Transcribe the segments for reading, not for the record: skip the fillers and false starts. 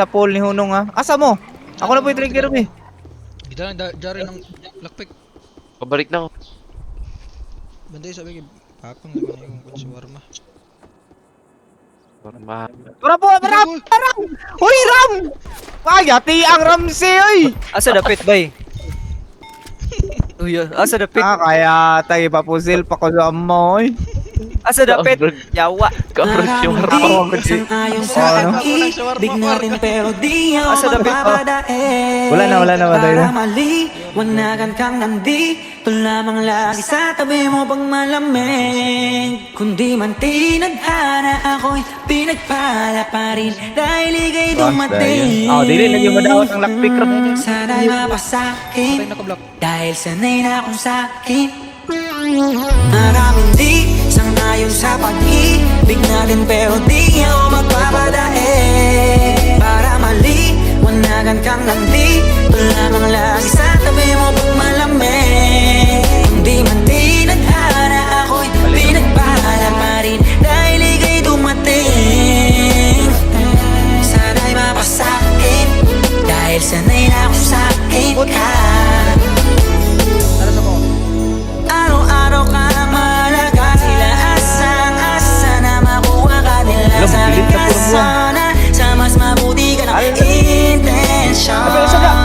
sa pool ni Hunong ha. Asa mo? Ako na po yung trigger mo eh. Gita lang, jari ng lockpick. Pabalik na ako. Banday sabi kay Papang naman yung konsuwarma. Forma. Tara po, Ram! Ram! Uy, Ram! Ay, ati ang Ramsey, oy! Asa dapit bay? Uy, asa dapit? Kaya tayo papusil pa ko sa mo, oy. Asa dapit? Yawa. Kapros yung Ako, Ayon Oh, sa ano? pag-ibig natin pero di ako Asa dapit? magpapadaig. Wala na, tayo na. Para maliwanagan kang nandito lamang lagi sa tabi mo pag malamig. Kundi man tinadhana ako'y pinagpala pa rin dahil ika'y dumating. Dili lagi madawat ang lockpick ram. Sana'y mapasakin Patay nakablock. dahil sanay na akong sakin. Maraming di sangayon sa pag-ibig natin pero di ako magpapadaig. Para maliwanagan kang nandito lamang lagi sa tabi mo pag malamig. Hindi man tinadhana ako'y pinagpala pa rin dahil ika'y dumating. Sana'y mapasakin dahil sanay na akong sakin ka. Araw-araw ka na malaga. Sila asang-asa na makuha ka nila Alam, sa pilit na puro kasana. Sa mas mabuti ka ng intensyon.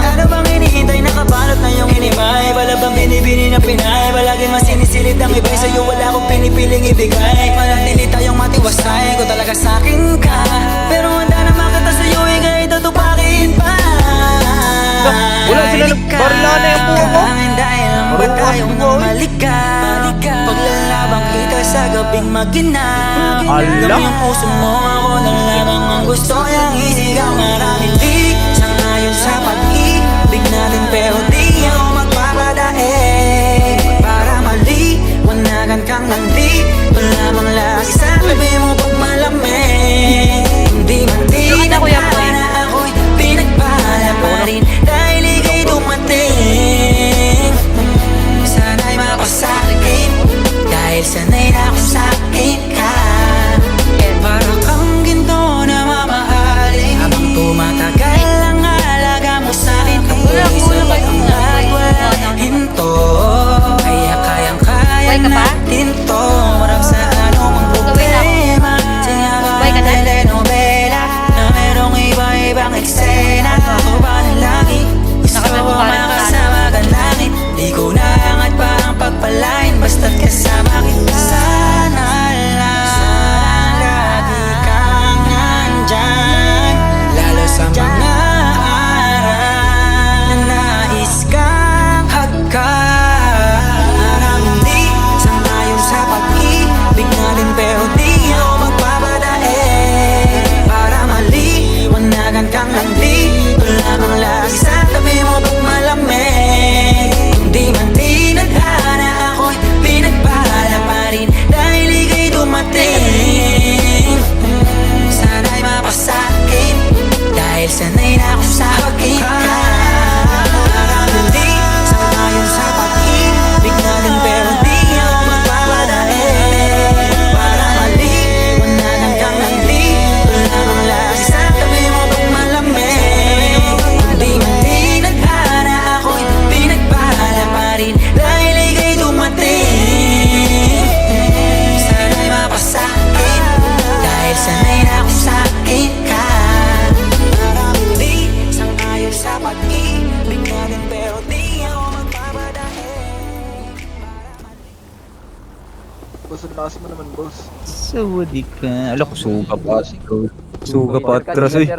Ano bang hinihintay? Nakabalot na yung hinimay. Wala bang binibini na pinay? Palaging mas sinisilid ang iba'y sa'yo. Wala akong pinipiling ibigay. Manatili tayong matiwasay. Kung talaga sa'kin ka, pero handa naman kita sa'yo. Ika'y tutupakin pa. Wala sila nagbarila na yung buho mo. Dahil lang ba tayong namaligaw? Paglalabang kita sa gabing maginaw. Ala. Yung puso mo, ako na lamang ang gusto niyang isigaw. Maraming di sangayon sa pag-ibig natin pero di ako magpapadaig. Para maliwanagan kang nandito lamang lagi sa tabi mo pag malamig. Hindi man tinadhana ako'y pinagpala pa rin dahil ika'y dumating. Sana'y mapasakin dahil sanay na akong sakin ka. Para kang ginto na mamahalin habang tumatagal ang alaga mo sa'kin. Ako'y sabay at walang hinto. Kaya kayang-kaya natin to. Marap sa anumang problema. Sinabi ka telenovela na merong iba-ibang eksena. Ako ba na lagi gusto ko makasama ka langit? Di ko naangat pa ang pagpalain basta't kasama kita. Sana lang lagi kang nandyan, lalo sa mga araw na nais kang hagkan. Maraming di sangayon sa pag-ibig natin pero di ako magpapadaig. Para maliwanagan kang nandito lamang lagi sa tabi mo pag malamig. Hindi man tinadhana ako'y pinagpala pa rin dahil ika'y dumating. Sana'y mapasakin dahil sanay na akong sakin ka. Maraming di sangayon sa pag-ibig natin pero di ako magpapadaig. Para maliwanagan kang nandito lamang lagi sa tabi mo pag malamig. Hindi man tinadhana ako'y pinagpala pa rin dahil ika'y dumating. Sana'y mapasakin dahil sanay na akong sakin ka. Maraming di sangayon sa pag-ibig natin pero di ako magpapadaig. Boss, ang lakas mo naman, boss. Sawadi ka. Ala ko, suga pa. Suga pa atras, oy.